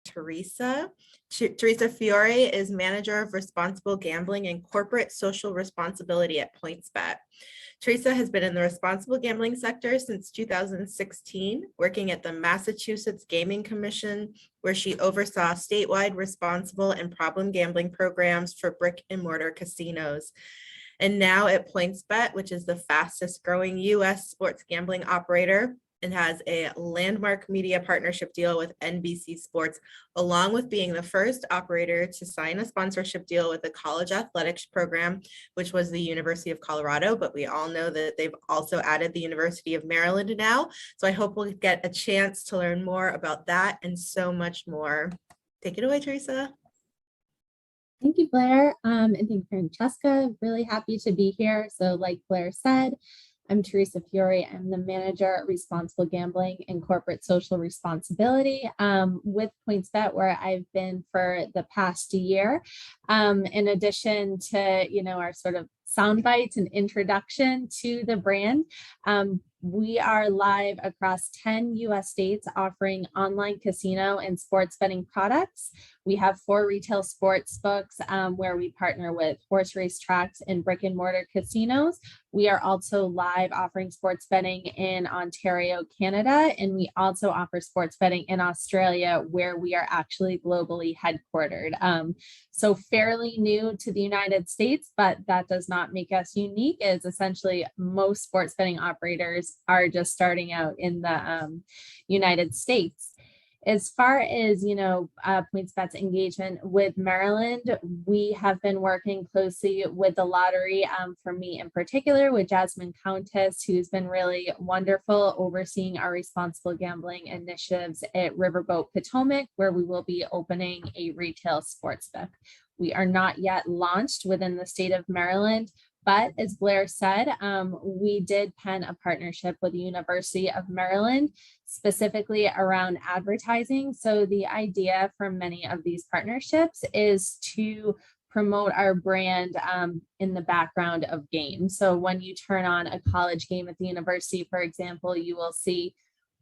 Teresa. Teresa Fiore is Manager of Responsible Gambling and Corporate Social Responsibility at PointsBet. Teresa has been in the responsible gambling sector since 2016, working at the Massachusetts Gaming Commission, where she oversaw statewide responsible and problem gambling programs for brick and mortar casinos. And now at PointsBet, which is the fastest growing US sports gambling operator, and has a landmark media partnership deal with NBC Sports, along with being the first operator to sign a sponsorship deal with the college athletics program, which was the University of Colorado. But we all know that they've also added the University of Maryland now. So I hope we'll get a chance to learn more about that and so much more. Take it away, Teresa. Thank you, Blair. And thank you, Francesca. Really happy to be here. So like Blair said, I'm Teresa Fiore. I'm the Manager at Responsible Gambling and Corporate Social Responsibility with PointsBet, where I've been for the past year. In addition to, our sort of sound bites and introduction to the brand, we are live across 10 US states offering online casino and sports betting products. We have 4 retail sports books where we partner with horse race tracks and brick and mortar casinos. We are also live offering sports betting in Ontario, Canada, and we also offer sports betting in Australia, where we are actually globally headquartered. So fairly new to the United States, but that does not make us unique, as essentially most sports betting operators are just starting out in the United States. As far as, PointsBet's engagement with Maryland, we have been working closely with the lottery, for me in particular, with Jasmine Countess, who's been really wonderful overseeing our responsible gambling initiatives at Riverboat Potomac, where we will be opening a retail sportsbook. We are not yet launched within the state of Maryland, but as Blair said, we did pen a partnership with the University of Maryland, specifically around advertising. So the idea for many of these partnerships is to promote our brand in the background of games. So when you turn on a college game at the university, for example, you will see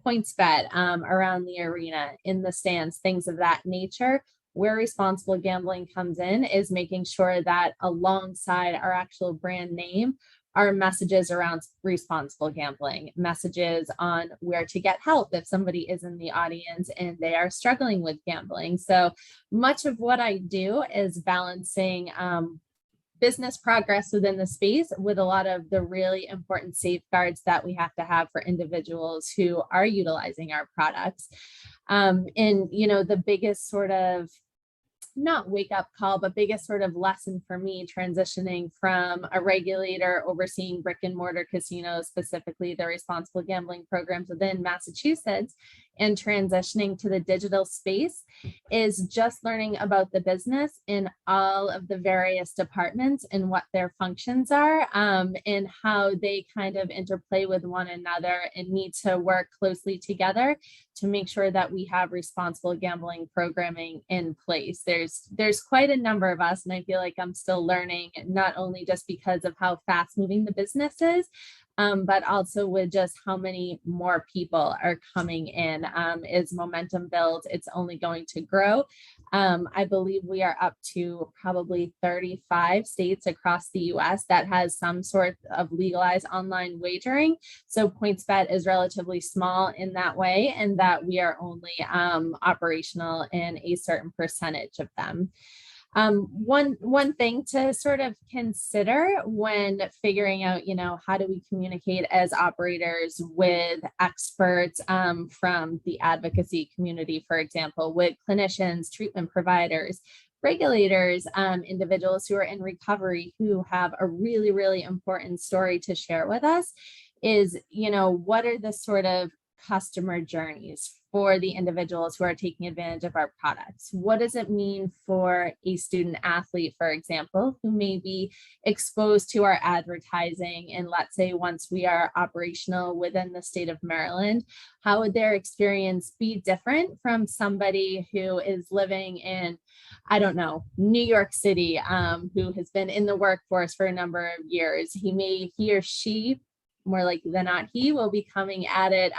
PointsBet around the arena, in the stands, things of that nature. Where responsible gambling comes in is making sure that alongside our actual brand name are messages around responsible gambling, messages on where to get help if somebody is in the audience and they are struggling with gambling. So much of what I do is balancing business progress within the space with a lot of the really important safeguards that we have to have for individuals who are utilizing our products. And, the biggest sort of not wake up call, but biggest sort of lesson for me transitioning from a regulator overseeing brick and mortar casinos, specifically the responsible gambling programs within Massachusetts, and transitioning to the digital space is just learning about the business in all of the various departments and what their functions are, and how they kind of interplay with one another and need to work closely together to make sure that we have responsible gambling programming in place. There's quite a number of us, and I feel like I'm still learning, not only just because of how fast moving the business is, but also with just how many more people are coming in. As momentum builds, it's only going to grow. I believe we are up to probably 35 states across the US that has some sort of legalized online wagering. So PointsBet is relatively small in that way, and that we are only operational in a certain percentage of them. One thing to sort of consider when figuring out, how do we communicate as operators with experts from the advocacy community, for example, with clinicians, treatment providers, regulators, individuals who are in recovery who have a really, really important story to share with us, is, what are the sort of customer journeys for the individuals who are taking advantage of our products? What does it mean for a student athlete, for example, who may be exposed to our advertising? And let's say once we are operational within the state of Maryland, how would their experience be different from somebody who is living in, I don't know, New York City, who has been in the workforce for a number of years? He or she more likely than not, he will be coming at it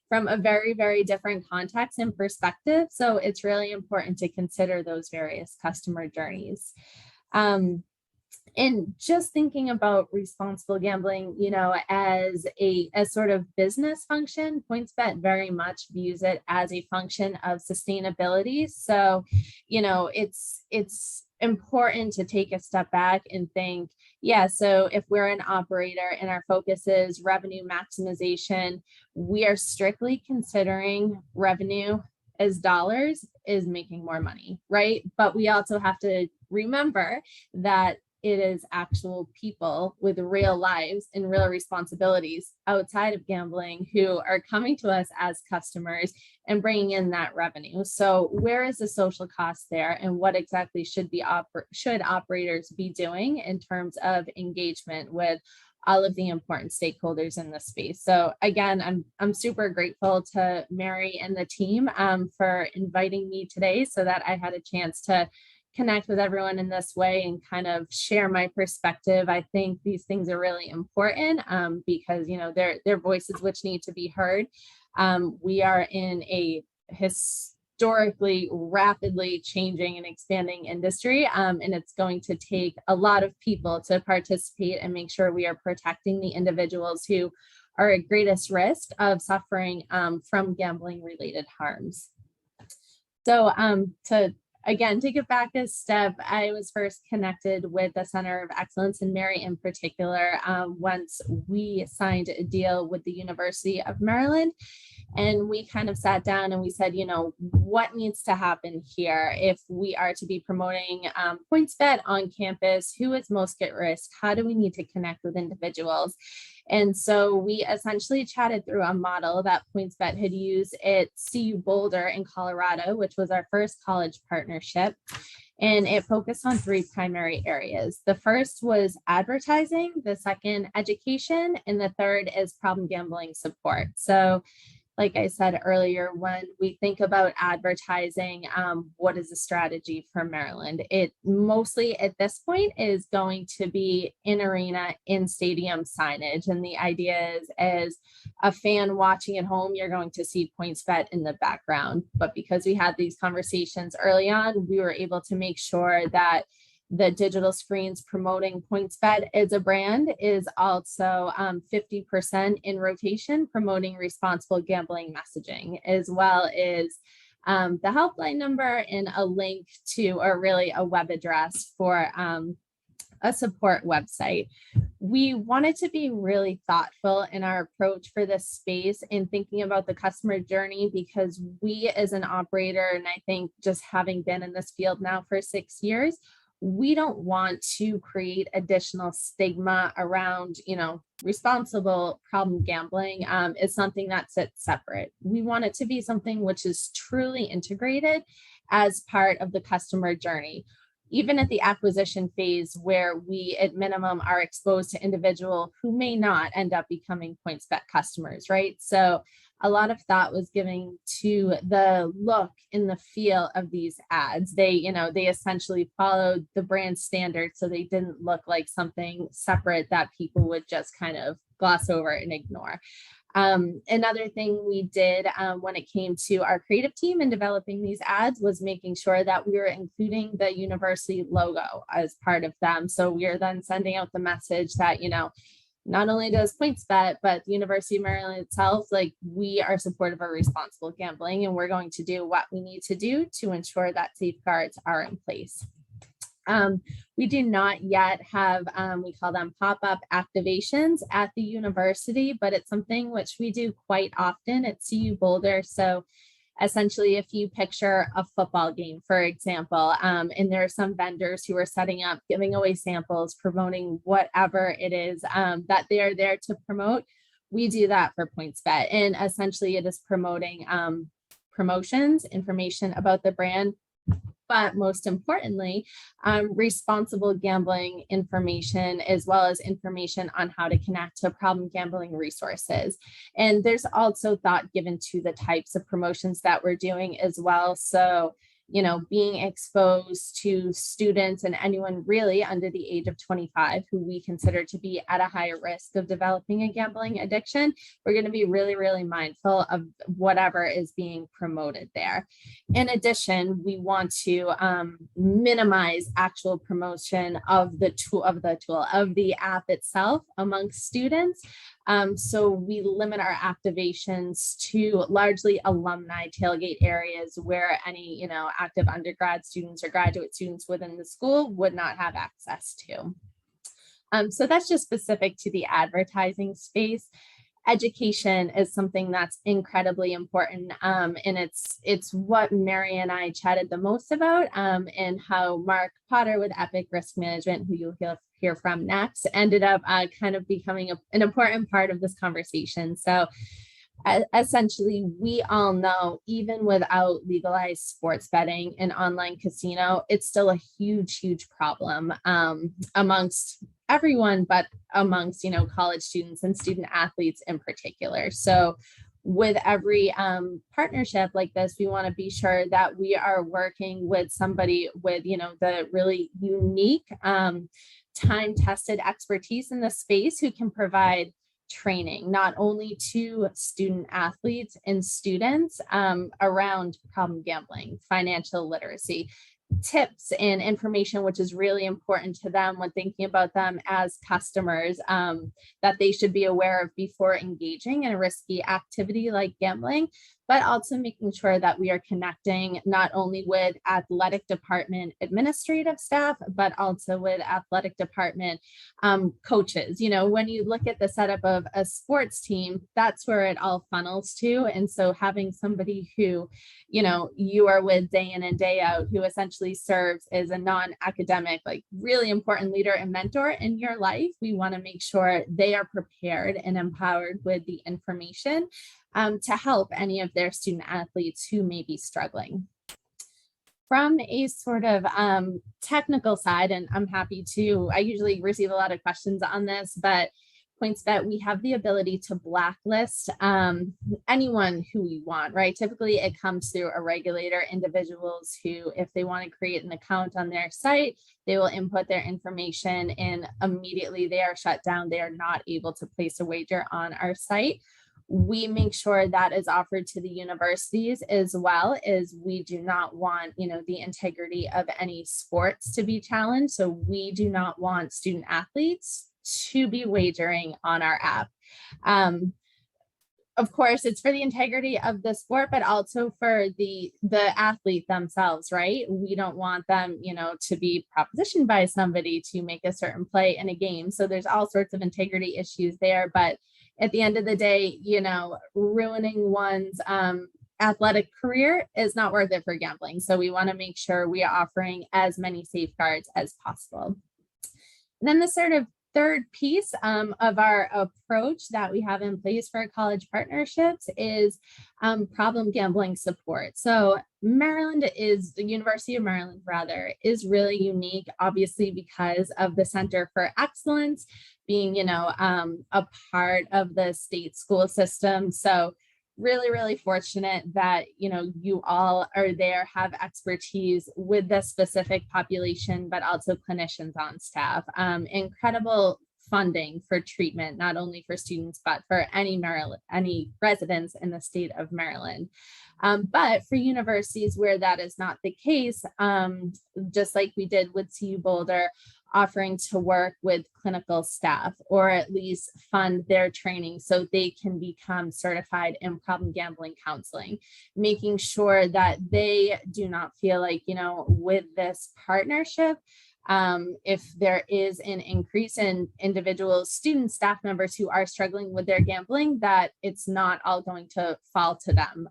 from a very, very different context and perspective. So it's really important to consider those various customer journeys. And just thinking about responsible gambling, as a sort of business function, PointsBet very much views it as a function of sustainability. So, it's important to take a step back and think, yeah, so if we're an operator and our focus is revenue maximization, we are strictly considering revenue as dollars is making more money, right? But we also have to remember that it is actual people with real lives and real responsibilities outside of gambling who are coming to us as customers and bringing in that revenue. So where is the social cost there, and what exactly should operators be doing in terms of engagement with all of the important stakeholders in this space? So again, I'm super grateful to Mary and the team for inviting me today so that I had a chance to connect with everyone in this way and kind of share my perspective. I think these things are really important because, they're voices which need to be heard. We are in a historically rapidly changing and expanding industry, and it's going to take a lot of people to participate and make sure we are protecting the individuals who are at greatest risk of suffering from gambling related harms. So to again, take it back a step, I was first connected with the Center of Excellence, and Mary in particular, once we signed a deal with the University of Maryland. And we kind of sat down and we said, what needs to happen here if we are to be promoting PointsBet on campus? Who is most at risk? How do we need to connect with individuals? And so we essentially chatted through a model that PointsBet had used at CU Boulder in Colorado, which was our first college partnership. And it focused on 3 primary areas. The first was advertising, the second, education, and the third is problem gambling support. So like I said earlier, when we think about advertising, what is the strategy for Maryland? It mostly at this point is going to be in arena, in stadium signage. And the idea is, as a fan watching at home, you're going to see PointsBet in the background. But because we had these conversations early on, we were able to make sure that the digital screens promoting PointsBet as a brand is also 50% in rotation promoting responsible gambling messaging, as well as the helpline number and a link to, or really a web address for a support website. We wanted to be really thoughtful in our approach for this space in thinking about the customer journey, because we as an operator, and I think just having been in this field now for 6 years, we don't want to create additional stigma around, responsible problem gambling is something that sits separate. We want it to be something which is truly integrated as part of the customer journey. Even at the acquisition phase, where we at minimum are exposed to individuals who may not end up becoming PointsBet customers, right? So a lot of thought was given to the look and the feel of these ads. They essentially followed the brand standard, so they didn't look like something separate that people would just kind of gloss over and ignore. Another thing we did when it came to our creative team in developing these ads was making sure that we were including the university logo as part of them. So we are then sending out the message that, not only does PointsBet, but the University of Maryland itself, we are supportive of responsible gambling, and we're going to do what we need to do to ensure that safeguards are in place. We do not yet have, we call them pop-up activations at the university, but it's something which we do quite often at CU Boulder. So essentially, if you picture a football game, for example, and there are some vendors who are setting up, giving away samples, promoting whatever it is that they are there to promote, we do that for PointsBet. And essentially, it is promoting promotions, information about the brand, but most importantly, responsible gambling information, as well as information on how to connect to problem gambling resources. And there's also thought given to the types of promotions that we're doing as well. So, being exposed to students and anyone really under the age of 25 who we consider to be at a higher risk of developing a gambling addiction, we're going to be really, really mindful of whatever is being promoted there. In addition, we want to minimize actual promotion of the app itself amongst students. So we limit our activations to largely alumni tailgate areas where any, active undergrad students or graduate students within the school would not have access to. So that's just specific to the advertising space. Education is something that's incredibly important, and it's what Mary and I chatted the most about, and how Mark Potter with Epic Risk Management, who you'll hear from next, ended up kind of becoming an important part of this conversation. So essentially, we all know, even without legalized sports betting and online casino, it's still a huge, huge problem amongst everyone, but amongst, college students and student athletes in particular. So with every partnership like this, we want to be sure that we are working with somebody with, the really unique time-tested expertise in the space who can provide training not only to student athletes and students around problem gambling, financial literacy, tips and information, which is really important to them when thinking about them as customers, that they should be aware of before engaging in a risky activity like gambling, but also making sure that we are connecting not only with athletic department administrative staff, but also with athletic department coaches. When you look at the setup of a sports team, that's where it all funnels to. And so having somebody who, you are with day in and day out, who essentially serves as a non-academic, like really important leader and mentor in your life, we want to make sure they are prepared and empowered with the information to help any of their student athletes who may be struggling. From a sort of technical side, and I usually receive a lot of questions on this, but PointsBet, we have the ability to blacklist anyone who we want, right? Typically it comes through a regulator, individuals who, if they want to create an account on their site, they will input their information and immediately they are shut down. They are not able to place a wager on our site. We make sure that is offered to the universities as well, as we do not want, the integrity of any sports to be challenged. So we do not want student athletes to be wagering on our app. Of course, it's for the integrity of the sport, but also for the athlete themselves, right? We don't want them, to be propositioned by somebody to make a certain play in a game. So there's all sorts of integrity issues there. But at the end of the day, ruining one's athletic career is not worth it for gambling. So we want to make sure we are offering as many safeguards as possible. And then the sort of third piece of our approach that we have in place for college partnerships is problem gambling support. So the University of Maryland is really unique, obviously, because of the Center for Excellence being, a part of the state school system. So really, really fortunate that, you all are there, have expertise with the specific population, but also clinicians on staff. Incredible funding for treatment, not only for students, but for any residents in the state of Maryland. But for universities where that is not the case, just like we did with CU Boulder, offering to work with clinical staff or at least fund their training so they can become certified in problem gambling counseling, making sure that they do not feel like, with this partnership, if there is an increase in individual student staff members who are struggling with their gambling, that it's not all going to fall to them.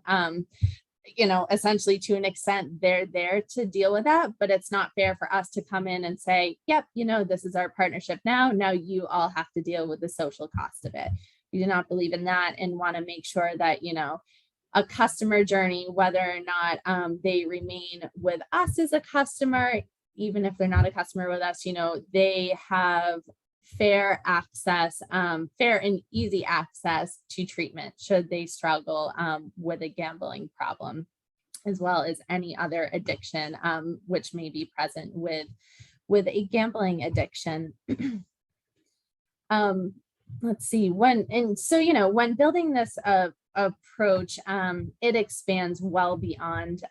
Essentially, to an extent, they're there to deal with that, but it's not fair for us to come in and say, yep, this is our partnership now you all have to deal with the social cost of it. We do not believe in that and want to make sure that, a customer journey, whether or not they remain with us as a customer, even if they're not a customer with us, they have fair and easy access to treatment should they struggle with a gambling problem. as well as any other addiction, which may be present with a gambling addiction. Let's see, when building this approach, it expands well beyond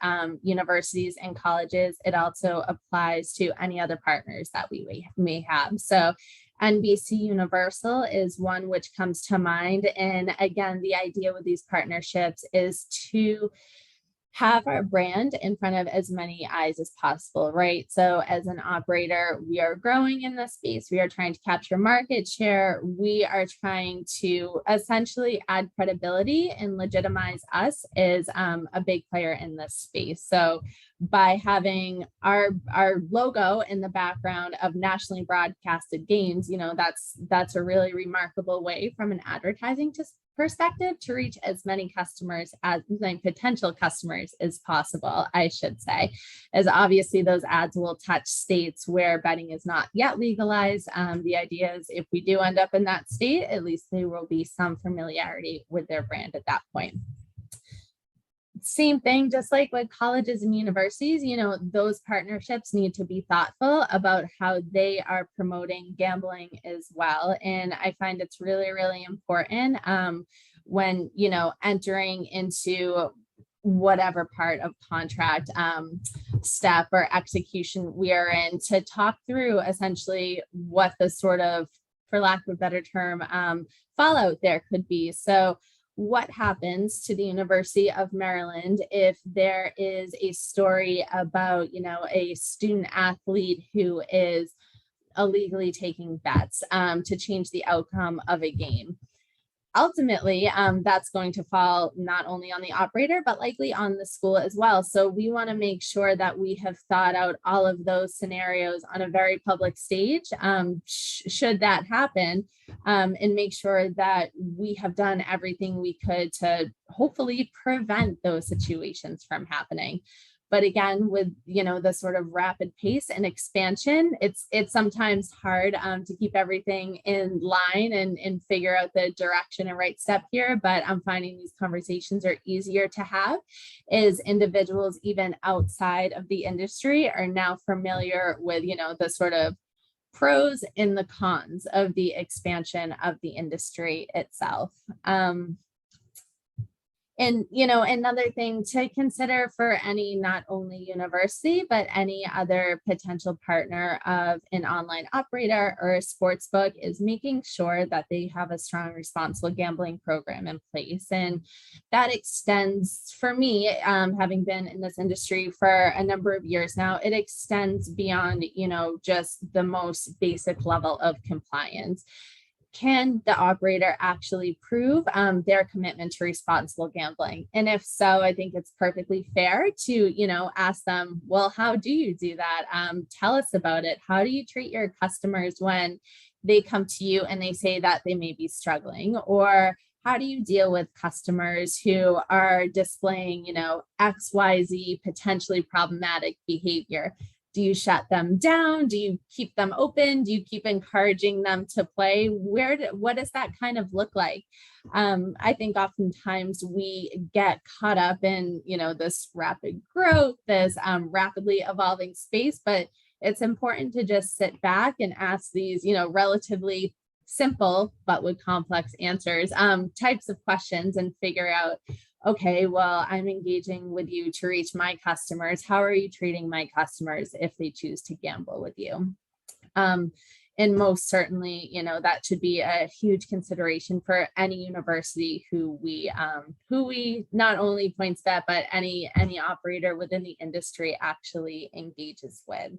universities and colleges. It also applies to any other partners that we may have. So NBC Universal is one which comes to mind. And again, the idea with these partnerships is to have our brand in front of as many eyes as possible, right? So as an operator, we are growing in this space. We are trying to capture market share. We are trying to essentially add credibility and legitimize us as a big player in this space. So by having our logo in the background of nationally broadcasted games, that's a really remarkable way from an advertising perspective to reach as many customers as potential customers as possible, I should say, as obviously those ads will touch states where betting is not yet legalized. The idea is if we do end up in that state, at least there will be some familiarity with their brand at that point. Same thing, just like with colleges and universities, those partnerships need to be thoughtful about how they are promoting gambling as well. And I find it's really, really important when, entering into whatever part of contract step or execution we are in, to talk through essentially what the sort of, for lack of a better term, fallout there could be. So what happens to the University of Maryland if there is a story about, a student athlete who is illegally taking bets to change the outcome of a game? Ultimately, that's going to fall not only on the operator, but likely on the school as well. So we want to make sure that we have thought out all of those scenarios on a very public stage, should that happen, and make sure that we have done everything we could to hopefully prevent those situations from happening. But again, with the sort of rapid pace and expansion, it's sometimes hard to keep everything in line and figure out the direction and right step here. But I'm finding these conversations are easier to have as individuals, even outside of the industry, are now familiar with the sort of pros and the cons of the expansion of the industry itself. And, another thing to consider for any, not only university, but any other potential partner of an online operator or a sports book is making sure that they have a strong responsible gambling program in place. And that extends, for me, having been in this industry for a number of years now, it extends beyond, just the most basic level of compliance. Can the operator actually prove their commitment to responsible gambling? And if so, I think it's perfectly fair to, ask them, well, how do you do that? Tell us about it. How do you treat your customers when they come to you and they say that they may be struggling? Or how do you deal with customers who are displaying, XYZ potentially problematic behavior? Do you shut them down? Do you keep them open? Do you keep encouraging them to play? What does that kind of look like? I think oftentimes we get caught up in, this rapid growth, this rapidly evolving space, but it's important to just sit back and ask these, relatively simple, but with complex answers, types of questions and figure out, okay, well, I'm engaging with you to reach my customers. How are you treating my customers if they choose to gamble with you? And most certainly, that should be a huge consideration for any university who we not only PointsBet, but any operator within the industry actually engages with.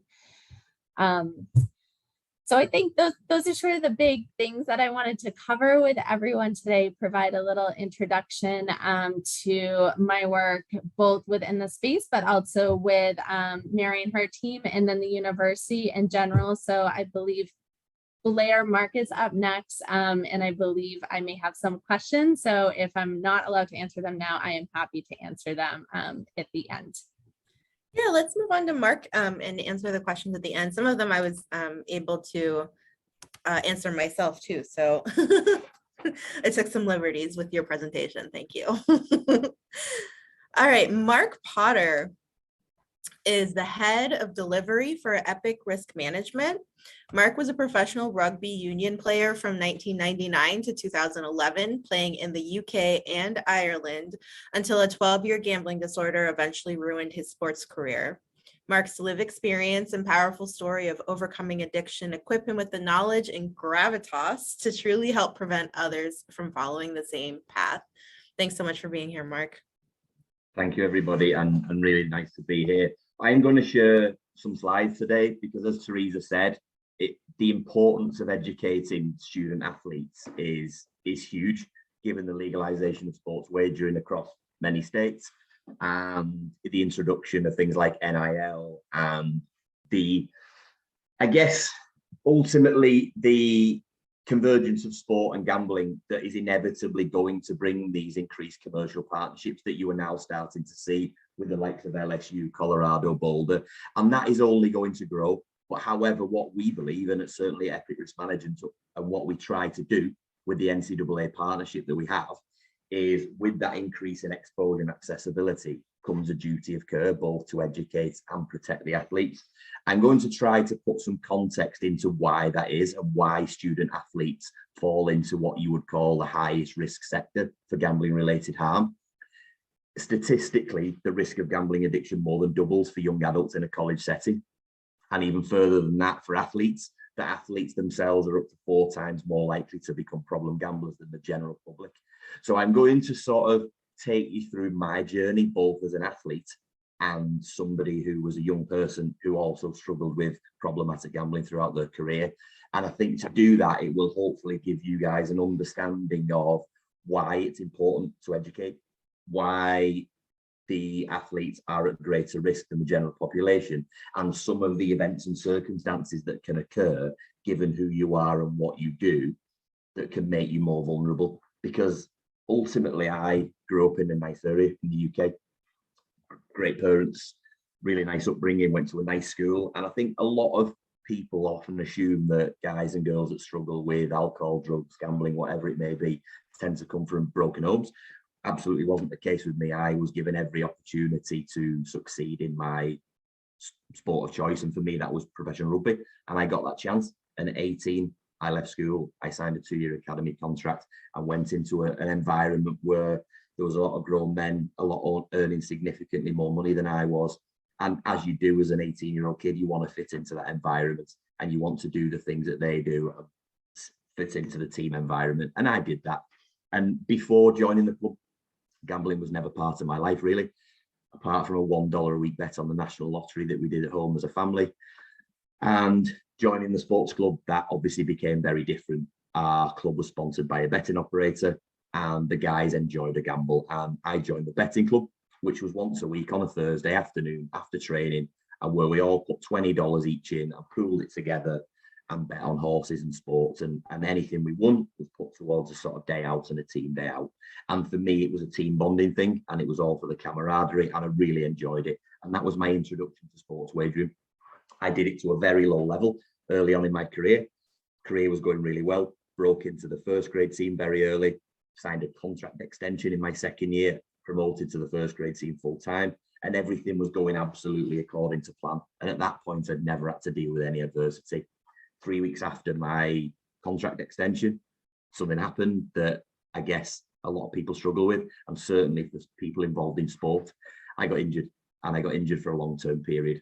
So I think those are sort of the big things that I wanted to cover with everyone today, provide a little introduction to my work, both within the space, but also with Mary and her team, and then the university in general. So I believe Blair Mark is up next, and I believe I may have some questions. So if I'm not allowed to answer them now, I am happy to answer them at the end. Yeah, let's move on to Mark and answer the questions at the end. Some of them I was able to answer myself too. So I took some liberties with your presentation. Thank you. All right, Mark Potter is the head of delivery for Epic Risk Management. Mark was a professional rugby union player from 1999 to 2011, playing in the UK and Ireland until a 12-year gambling disorder eventually ruined his sports career. Mark's lived experience and powerful story of overcoming addiction equip him with the knowledge and gravitas to truly help prevent others from following the same path. Thanks so much for being here, Mark. Thank you, everybody, and really nice to be here. I'm going to share some slides today because, as Teresa said, the importance of educating student athletes is huge, given the legalization of sports wagering across many states and the introduction of things like NIL and I guess, ultimately the convergence of sport and gambling that is inevitably going to bring these increased commercial partnerships that you are now starting to see with the likes of LSU, Colorado, Boulder, and that is only going to grow. But however, what we believe, and it's certainly Epic Risk Management and what we try to do with the NCAA partnership that we have, is with that increase in exposure and accessibility comes a duty of care both to educate and protect the athletes. I'm going to try to put some context into why that is and why student athletes fall into what you would call the highest risk sector for gambling related harm. Statistically, the risk of gambling addiction more than doubles for young adults in a college setting. And even further than that for athletes, the athletes themselves are up to 4 times more likely to become problem gamblers than the general public. So I'm going to sort of take you through my journey, both as an athlete and somebody who was a young person who also struggled with problematic gambling throughout their career. And I think to do that, it will hopefully give you guys an understanding of why it's important to educate, why the athletes are at greater risk than the general population, and some of the events and circumstances that can occur given who you are and what you do that can make you more vulnerable. Because ultimately, I grew up in a nice area in the UK, great parents, really nice upbringing, went to a nice school. And I think a lot of people often assume that guys and girls that struggle with alcohol, drugs, gambling, whatever it may be, tend to come from broken homes. Absolutely wasn't the case with me. I was given every opportunity to succeed in my sport of choice. And for me, that was professional rugby. And I got that chance. And at 18, I left school. I signed a 2-year academy contract and went into an environment where there was a lot of grown men, a lot earning significantly more money than I was. And as you do as an 18-year-old kid, you want to fit into that environment and you want to do the things that they do, fit into the team environment. And I did that. And before joining the club, gambling was never part of my life, really, apart from a $1 a week bet on the national lottery that we did at home as a family. And joining the sports club, that obviously became very different. Our club was sponsored by a betting operator and the guys enjoyed a gamble. And I joined the betting club, which was once a week on a Thursday afternoon after training, and where we all put $20 each in and pooled it together and bet on horses and sports, and anything we won was put towards a sort of day out and a team day out. And for me, it was a team bonding thing, and it was all for the camaraderie, and I really enjoyed it. And that was my introduction to sports wagering. I did it to a very low level early on in my career. Career was going really well, broke into the first grade team very early, signed a contract extension in my second year, promoted to the first grade team full time, and everything was going absolutely according to plan. And at that point, I'd never had to deal with any adversity. 3 weeks after my contract extension, something happened that I guess a lot of people struggle with, and certainly for people involved in sport. I got injured, and I got injured for a long-term period.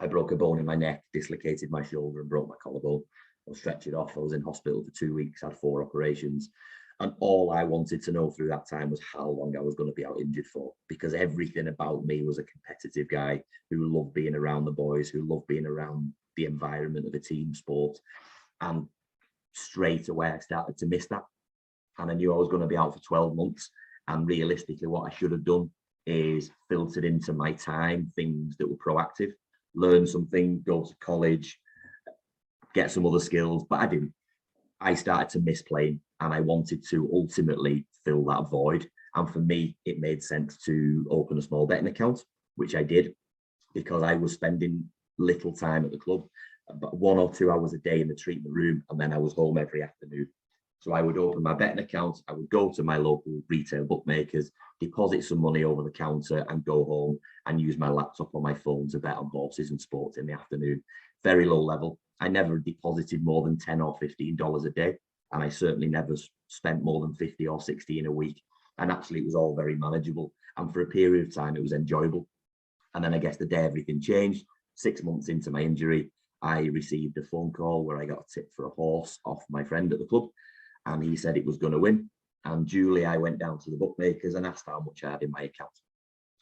I broke a bone in my neck, dislocated my shoulder, and broke my collarbone. I was stretched off. I was in hospital for 2 weeks, had 4 operations. And all I wanted to know through that time was how long I was going to be out injured for, because everything about me was a competitive guy who loved being around the boys, who loved being around the environment of a team sport. And straight away, I started to miss that. And I knew I was going to be out for 12 months. And realistically, what I should have done is filtered into my time things that were proactive, learn something, go to college, get some other skills, but I didn't. I started to miss playing, and I wanted to ultimately fill that void. And for me, it made sense to open a small betting account, which I did, because I was spending little time at the club, about 1 or 2 hours a day in the treatment room, and then I was home every afternoon. So I would open my betting account, I would go to my local retail bookmakers, deposit some money over the counter and go home and use my laptop or my phone to bet on horses and sports in the afternoon. Very low level. I never deposited more than $10 or $15 a day. And I certainly never spent more than 50 or 60 in a week. And actually it was all very manageable. And for a period of time, it was enjoyable. And then I guess the day everything changed, 6 months into my injury, I received a phone call where I got a tip for a horse off my friend at the club. And he said it was going to win. And duly, I went down to the bookmakers and asked how much I had in my account.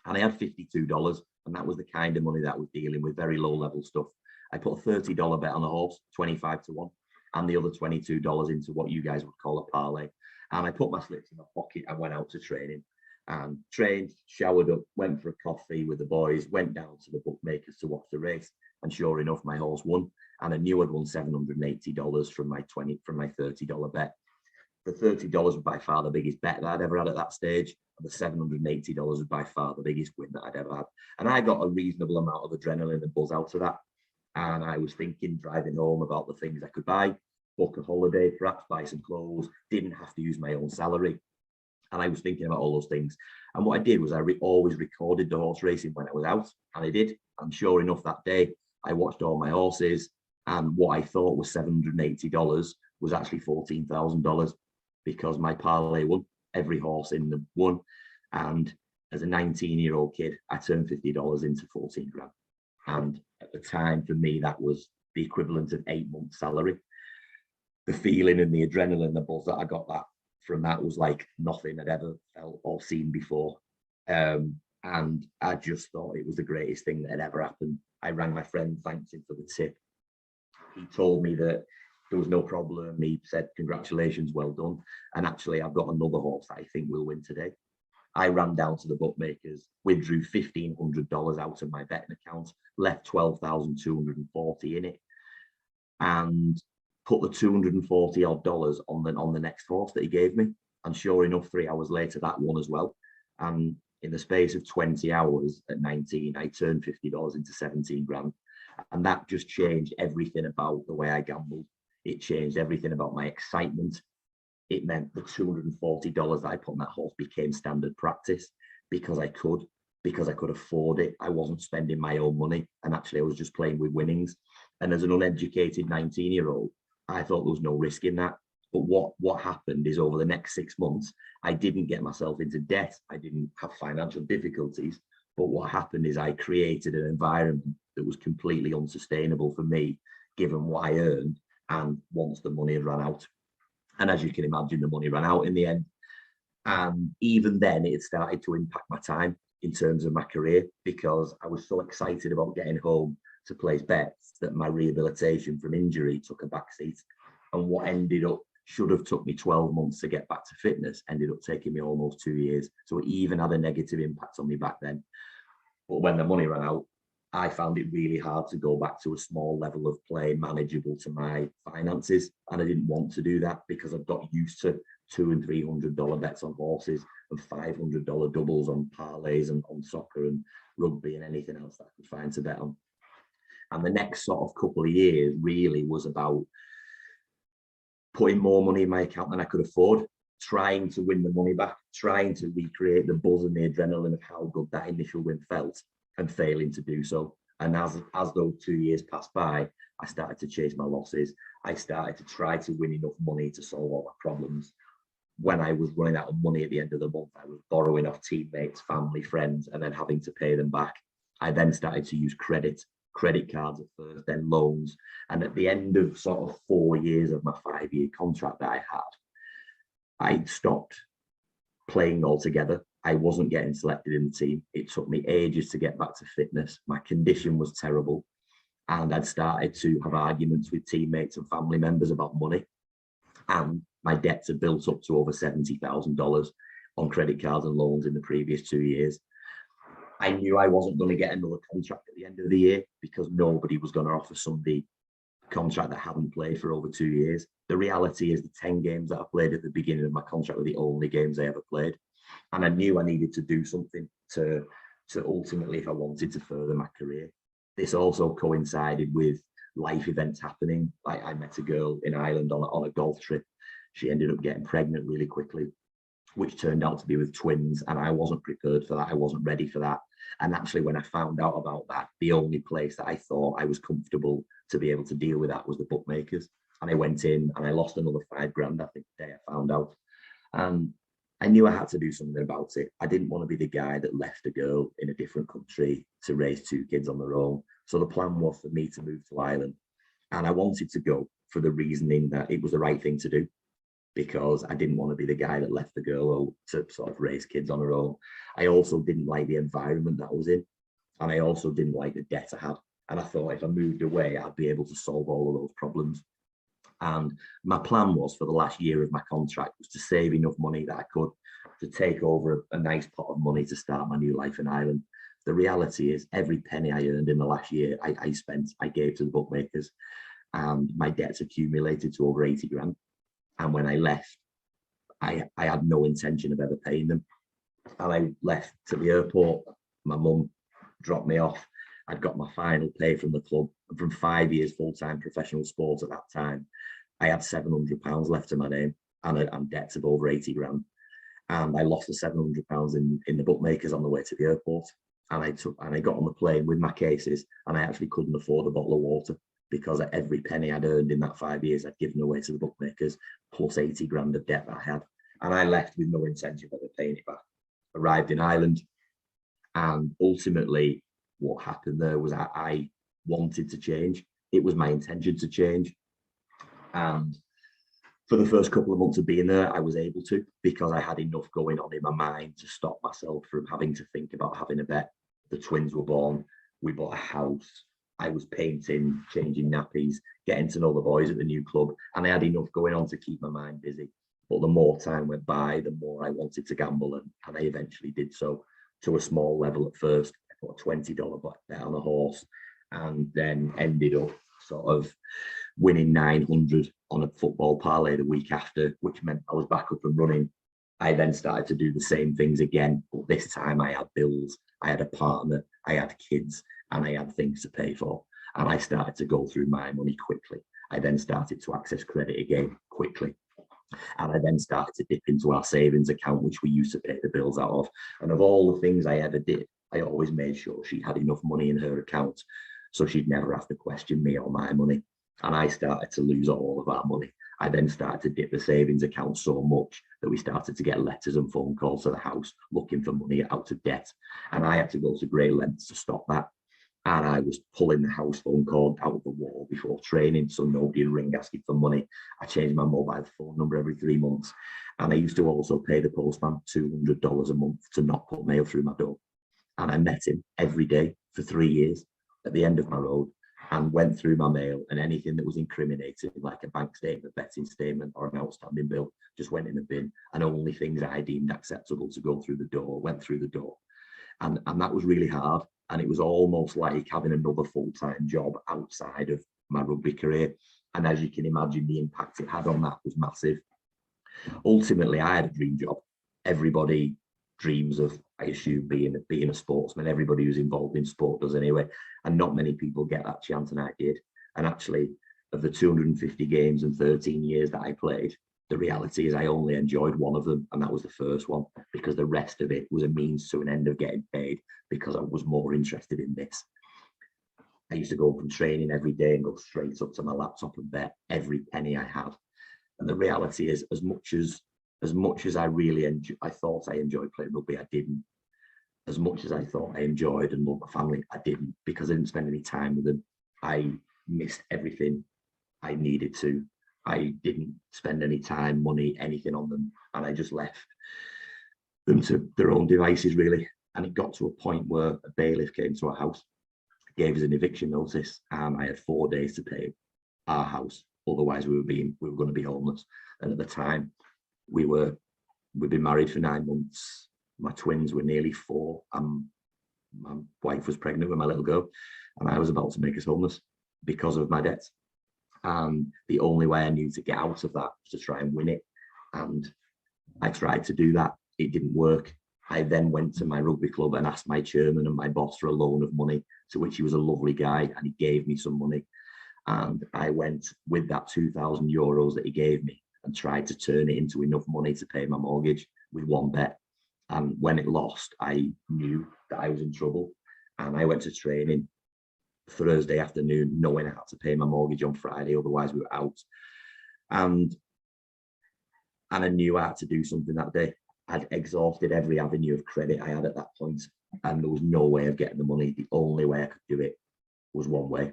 And I had $52. And that was the kind of money that I was dealing with, very low level stuff. I put a $30 bet on a horse, 25 to 1, and the other $22 into what you guys would call a parlay. And I put my slips in my pocket and went out to training. And trained, showered up, went for a coffee with the boys, went down to the bookmakers to watch the race. And sure enough, my horse won. And I knew I'd won $780 from my $30 bet. The $30 was by far the biggest bet that I'd ever had at that stage. And the $780 was by far the biggest win that I'd ever had. And I got a reasonable amount of adrenaline and buzz out of that. And I was thinking, driving home, about the things I could buy, book a holiday, perhaps buy some clothes, didn't have to use my own salary. And I was thinking about all those things. And what I did was I always recorded the horse racing when I was out, and I did. And sure enough, that day, I watched all my horses, and what I thought was $780 was actually $14,000 because my parlay won. Every horse in them won. And as a 19-year-old kid, I turned $50 into 14 grand. And at the time, for me, that was the equivalent of 8 months' salary. The feeling and the adrenaline, the buzz that I got from that was like nothing I'd ever felt or seen before. And I just thought it was the greatest thing that had ever happened. I rang my friend, thanked him for the tip. He told me that there was no problem. He said, congratulations, well done. And actually, I've got another horse that I think will win today. I ran down to the bookmakers, withdrew $1,500 out of my betting account, left $12,240 in it, and put the $240 odd on the next horse that he gave me. And sure enough, 3 hours later, that won as well. And in the space of 20 hours at 19, I turned $50 into 17 grand. And that just changed everything about the way I gambled. It changed everything about my excitement. It meant the $240 that I put on that horse became standard practice because I could afford it. I wasn't spending my own money, and actually I was just playing with winnings. And as an uneducated 19-year-old, I thought there was no risk in that. But what happened is, over the next 6 months, I didn't get myself into debt. I didn't have financial difficulties. But what happened is I created an environment that was completely unsustainable for me, given what I earned, and once the money had run out. And as you can imagine, the money ran out in the end. And even then, it had started to impact my time in terms of my career, because I was so excited about getting home to place bets that my rehabilitation from injury took a backseat. And what should have took me 12 months to get back to fitness ended up taking me almost 2 years. So it even had a negative impact on me back then. But when the money ran out, I found it really hard to go back to a small level of play manageable to my finances. And I didn't want to do that because I've got used to $200 and $300 bets on horses and $500 doubles on parlays and on soccer and rugby and anything else that I could find to bet on. And the next sort of couple of years really was about putting more money in my account than I could afford, trying to win the money back, trying to recreate the buzz and the adrenaline of how good that initial win felt, and failing to do so. And as those 2 years passed by, I started to chase my losses. I started to try to win enough money to solve all my problems. When I was running out of money at the end of the month, I was borrowing off teammates, family, friends, and then having to pay them back. I then started to use credit cards at first, then loans. And at the end of sort of 4 years of my 5-year contract that I had, I stopped playing altogether. I wasn't getting selected in the team. It took me ages to get back to fitness. My condition was terrible. And I'd started to have arguments with teammates and family members about money. And my debts had built up to over $70,000 on credit cards and loans in the previous 2 years. I knew I wasn't going to get another contract at the end of the year because nobody was going to offer somebody a contract that hadn't played for over 2 years. The reality is the 10 games that I played at the beginning of my contract were the only games I ever played. And I knew I needed to do something to ultimately, if I wanted to further my career. This also coincided with life events happening. Like I met a girl in Ireland on a golf trip, She ended up getting pregnant really quickly, which turned out to be with twins. And I wasn't prepared for that. I wasn't ready for that. And actually, when I found out about that, the only place that I thought I was comfortable to be able to deal with that was the bookmakers. And I went in and I lost another £5,000, I think, the day I found out. And I knew I had to do something about it. I didn't want to be the guy that left a girl in a different country to raise 2 kids on their own. So the plan was for me to move to Ireland. And I wanted to go for the reasoning that it was the right thing to do, because I didn't want to be the guy that left the girl to sort of raise kids on her own. I also didn't like the environment that I was in. And I also didn't like the debt I had. And I thought if I moved away, I'd be able to solve all of those problems. And my plan was, for the last year of my contract, was to save enough money that I could to take over a nice pot of money to start my new life in Ireland. The reality is, every penny I earned in the last year, I gave to the bookmakers, and my debts accumulated to over 80 grand. And when I left, I had no intention of ever paying them. And I left to the airport. My mum dropped me off. I'd got my final pay from the club. And from 5 years full-time professional sport at that time, I had £700 left to my name and debts of over 80 grand. And I lost the £700 in the bookmakers on the way to the airport. And I got on the plane with my cases, and I actually couldn't afford a bottle of water, because every penny I'd earned in that 5 years, I'd given away to the bookmakers, plus 80 grand of debt that I had. And I left with no intention of ever paying it back. Arrived in Ireland, and ultimately what happened there was I wanted to change. It was my intention to change. And for the first couple of months of being there, I was able to, because I had enough going on in my mind to stop myself from having to think about having a bet. The twins were born, we bought a house, I was painting, changing nappies, getting to know the boys at the new club, and I had enough going on to keep my mind busy. But the more time went by, the more I wanted to gamble, and I eventually did so, to a small level at first. I put a $20 bet on a horse, and then ended up sort of winning 900 on a football parlay the week after, which meant I was back up and running. I then started to do the same things again, but this time I had bills, I had a partner, I had kids, and I had things to pay for. And I started to go through my money quickly. I then started to access credit again quickly. And I then started to dip into our savings account, which we used to pay the bills out of. And of all the things I ever did, I always made sure she had enough money in her account, so she'd never have to question me or my money. And I started to lose all of our money. I then started to dip the savings account so much that we started to get letters and phone calls to the house looking for money out of debt. And I had to go to great lengths to stop that. And I was pulling the house phone cord out of the wall before training, so nobody would ring asking for money. I changed my mobile phone number every 3 months. And I used to also pay the postman $200 a month to not put mail through my door. And I met him every day for 3 years at the end of my road, and went through my mail, and anything that was incriminating, like a bank statement, betting statement, or an outstanding bill, just went in the bin. And only things that I deemed acceptable to go through the door went through the door. And that was really hard. And it was almost like having another full-time job outside of my rugby career. And as you can imagine, the impact it had on that was massive. Ultimately, I had a dream job. Everybody dreams of, I assume, being a sportsman. Everybody who's involved in sport does anyway. And not many people get that chance, and I did. And actually, of the 250 games and 13 years that I played, the reality is I only enjoyed one of them, and that was the first one, because the rest of it was a means to an end of getting paid, because I was more interested in this. I used to go from training every day and go straight up to my laptop and bet every penny I had. And the reality is, as much as I really I thought I enjoyed playing rugby, I didn't. As much as I thought I enjoyed and loved my family, I didn't, because I didn't spend any time with them. I missed everything I needed to. I didn't spend any time, money, anything on them, and I just left them to their own devices, really. And it got to a point where a bailiff came to our house, gave us an eviction notice, and I had 4 days to pay our house. Otherwise, we were going to be homeless. And at the time, we'd been married for 9 months. My twins were nearly 4. My wife was pregnant with my little girl, and I was about to make us homeless because of my debts. And the only way I knew to get out of that was to try and win it. And I tried to do that. It didn't work. I then went to my rugby club and asked my chairman and my boss for a loan of money, to which he was a lovely guy, and he gave me some money. And I went with that €2,000 that he gave me. and tried to turn it into enough money to pay my mortgage with one bet. And when it lost, I knew that I was in trouble. And I went to training Thursday afternoon, knowing I had to pay my mortgage on Friday, otherwise we were out. And I knew I had to do something that day. I'd exhausted every avenue of credit I had at that point, and there was no way of getting the money. The only way I could do it was one way.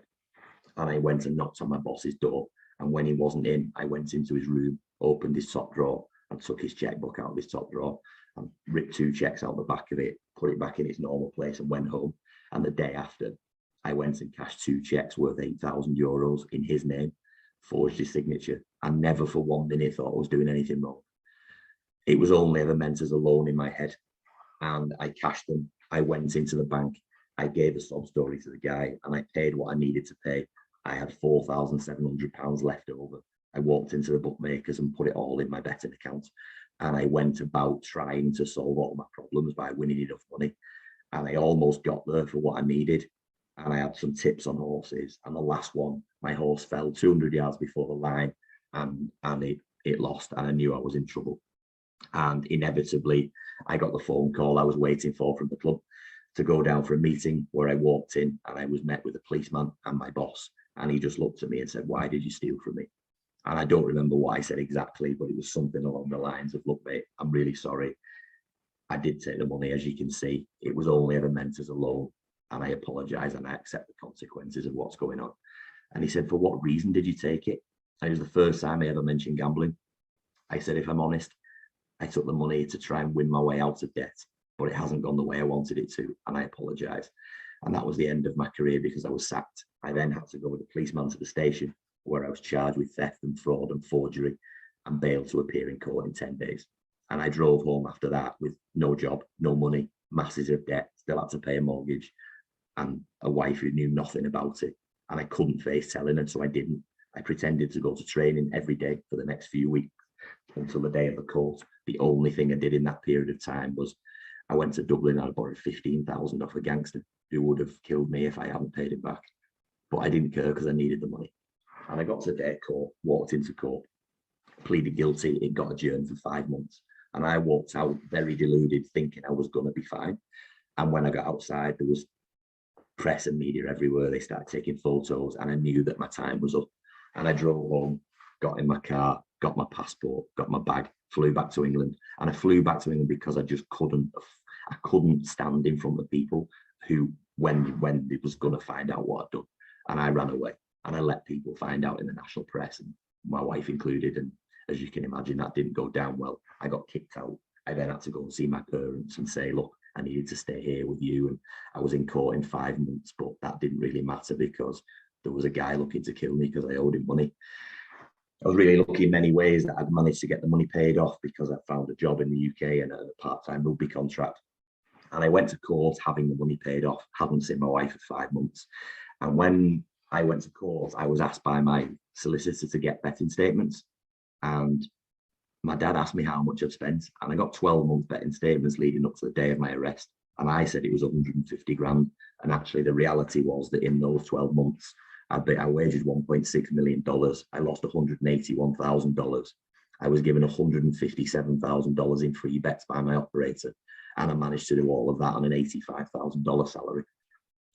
And I went and knocked on my boss's door. And when he wasn't in, I went into his room, opened his top drawer, and took his checkbook out of his top drawer and ripped 2 checks out the back of it, put it back in its normal place, and went home. And the day after, I went and cashed 2 checks worth €8,000 in his name, forged his signature, and never for 1 minute thought I was doing anything wrong. It was only ever meant as a loan in my head. And I cashed them. I went into the bank. I gave a sob story to the guy, and I paid what I needed to pay. I had £4,700 left over. I walked into the bookmakers and put it all in my betting account. And I went about trying to solve all my problems by winning enough money. And I almost got there for what I needed. And I had some tips on horses. And the last one, my horse fell 200 yards before the line, and it lost. And I knew I was in trouble. And inevitably, I got the phone call I was waiting for from the club to go down for a meeting, where I walked in and I was met with a policeman and my boss. And he just looked at me and said, "Why did you steal from me?" And I don't remember what I said exactly, but it was something along the lines of, "Look, mate, I'm really sorry. I did take the money, as you can see. It was only ever meant as a loan, and I apologize, and I accept the consequences of what's going on." And he said, "For what reason did you take it?" And it was the first time I ever mentioned gambling. I said, "If I'm honest, I took the money to try and win my way out of debt, but it hasn't gone the way I wanted it to, and I apologize." And that was the end of my career, because I was sacked. I then had to go with a policeman to the station, where I was charged with theft and fraud and forgery, and bailed to appear in court in 10 days. And I drove home after that with no job, no money, masses of debt, still had to pay a mortgage, and a wife who knew nothing about it. And I couldn't face telling her, so I didn't. I pretended to go to training every day for the next few weeks until the day of the court. The only thing I did in that period of time was I went to Dublin and I borrowed 15,000 off a gangster who would have killed me if I hadn't paid it back. But I didn't care, because I needed the money. And I got to their court, walked into court, pleaded guilty. It got adjourned for 5 months. And I walked out very deluded, thinking I was going to be fine. And when I got outside, there was press and media everywhere. They started taking photos, and I knew that my time was up. And I drove home, got in my car, got my passport, got my bag, flew back to England. And I flew back to England because I just couldn't stand in front of people who, when they was going to find out what I'd done. And I ran away, and I let people find out in the national press, and my wife included. And as you can imagine, that didn't go down well. I got kicked out. I then had to go and see my parents and say, "Look, I needed to stay here with you." And I was in court in 5 months, but that didn't really matter, because there was a guy looking to kill me because I owed him money. I was really lucky in many ways that I'd managed to get the money paid off, because I found a job in the UK and a part-time rugby contract. And I went to court having the money paid off, hadn't seen my wife for 5 months. And when I went to court, I was asked by my solicitor to get betting statements. And my dad asked me how much I'd spent, and I got 12-month betting statements leading up to the day of my arrest. And I said it was 150 grand. And actually the reality was that in those 12 months, I wagered $1.6 million. I lost $181,000. I was given $157,000 in free bets by my operator. And I managed to do all of that on an $85,000 salary.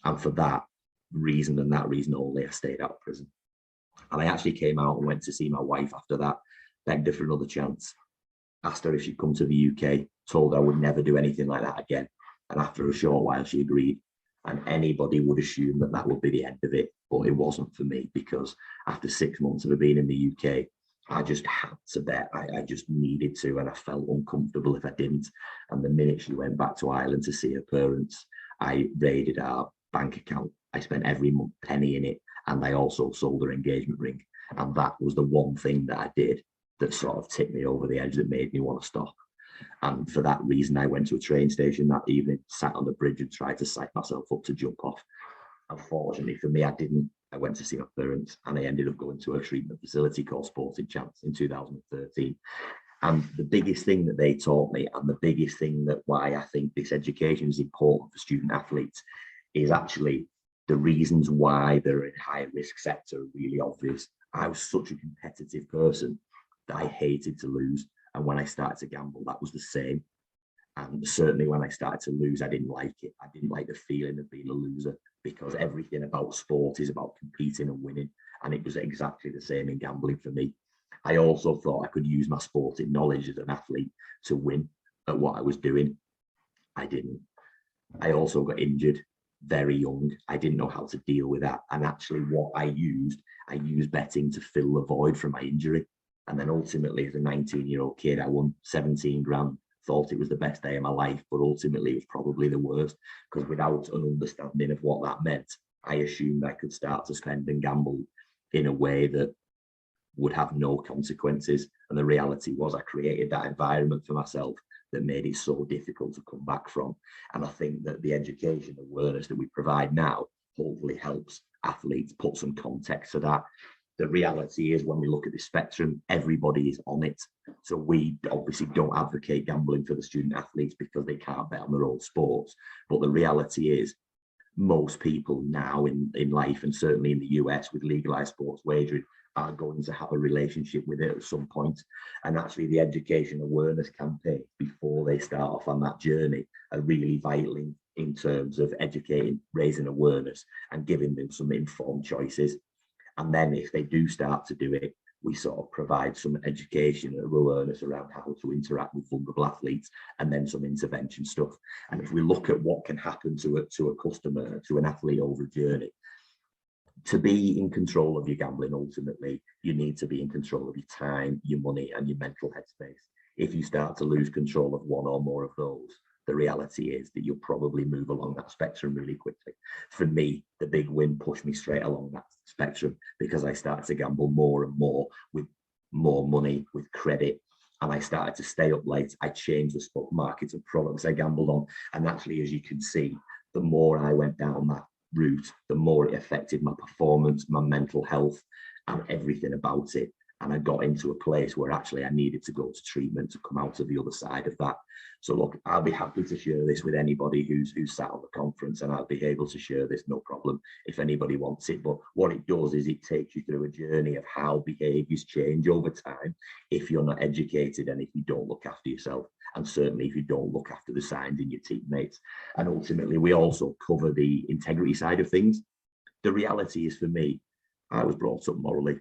And for that reason, and that reason only, I stayed out of prison. And I actually came out and went to see my wife after that, begged her for another chance, asked her if she'd come to the UK, told her I would never do anything like that again. And after a short while, she agreed. And anybody would assume that that would be the end of it, but it wasn't for me, because after 6 months of being in the UK, I just had to bet. I just needed to, and I felt uncomfortable if I didn't. And the minute she went back to Ireland to see her parents, I raided our bank account. I spent every month penny in it, and I also sold her engagement ring. And that was the one thing that I did that sort of tipped me over the edge, that made me want to stop. And for that reason, I went to a train station that evening, sat on the bridge and tried to psych myself up to jump off. Unfortunately for me, I didn't. I went to see my parents, and I ended up going to a treatment facility called Sporting Chance in 2013. And the biggest thing that they taught me, and the biggest thing that why I think this education is important for student athletes, is actually the reasons why they're in high risk sector are really obvious. I was such a competitive person that I hated to lose. And when I started to gamble, that was the same. And certainly when I started to lose, I didn't like it. I didn't like the feeling of being a loser, because everything about sport is about competing and winning. And it was exactly the same in gambling for me. I also thought I could use my sporting knowledge as an athlete to win at what I was doing. I didn't. I also got injured very young. I didn't know how to deal with that. And actually what I used betting to fill the void from my injury. And then ultimately, as a 19-year-old kid, I won 17 grand, thought it was the best day of my life, but ultimately it was probably the worst, because without an understanding of what that meant, I assumed I could start to spend and gamble in a way that would have no consequences. And the reality was I created that environment for myself that made it so difficult to come back from. And I think that the education awareness that we provide now hopefully helps athletes put some context to that. The reality is, when we look at the spectrum, everybody is on it. So we obviously don't advocate gambling for the student athletes because they can't bet on their own sports. But the reality is, most people now in life, and certainly in the US with legalized sports wagering, are going to have a relationship with it at some point. And actually the education awareness campaign before they start off on that journey are really vital in terms of educating, raising awareness and giving them some informed choices. And then if they do start to do it, we sort of provide some education and awareness around how to interact with vulnerable athletes, and then some intervention stuff. And if we look at what can happen to a customer, to an athlete over a journey, to be in control of your gambling, ultimately, you need to be in control of your time, your money, and your mental headspace. If you start to lose control of one or more of those, the reality is that you'll probably move along that spectrum really quickly. For me, the big win pushed me straight along that spectrum, because I started to gamble more and more with more money, with credit, and I started to stay up late. I changed the stock markets and products I gambled on. And actually, as you can see, the more I went down that route, the more it affected my performance, my mental health, and everything about it. And I got into a place where actually I needed to go to treatment to come out of the other side of that. So look, I'll be happy to share this with anybody who's sat on the conference, and I'll be able to share this, no problem, if anybody wants it. But what it does is it takes you through a journey of how behaviors change over time if you're not educated and if you don't look after yourself, and certainly if you don't look after the signs in your teammates. And ultimately, we also cover the integrity side of things. The reality is, for me, I was brought up morally.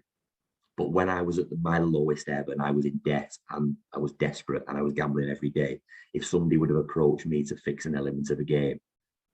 But when I was at my lowest ebb and I was in debt and I was desperate and I was gambling every day, if somebody would have approached me to fix an element of a game,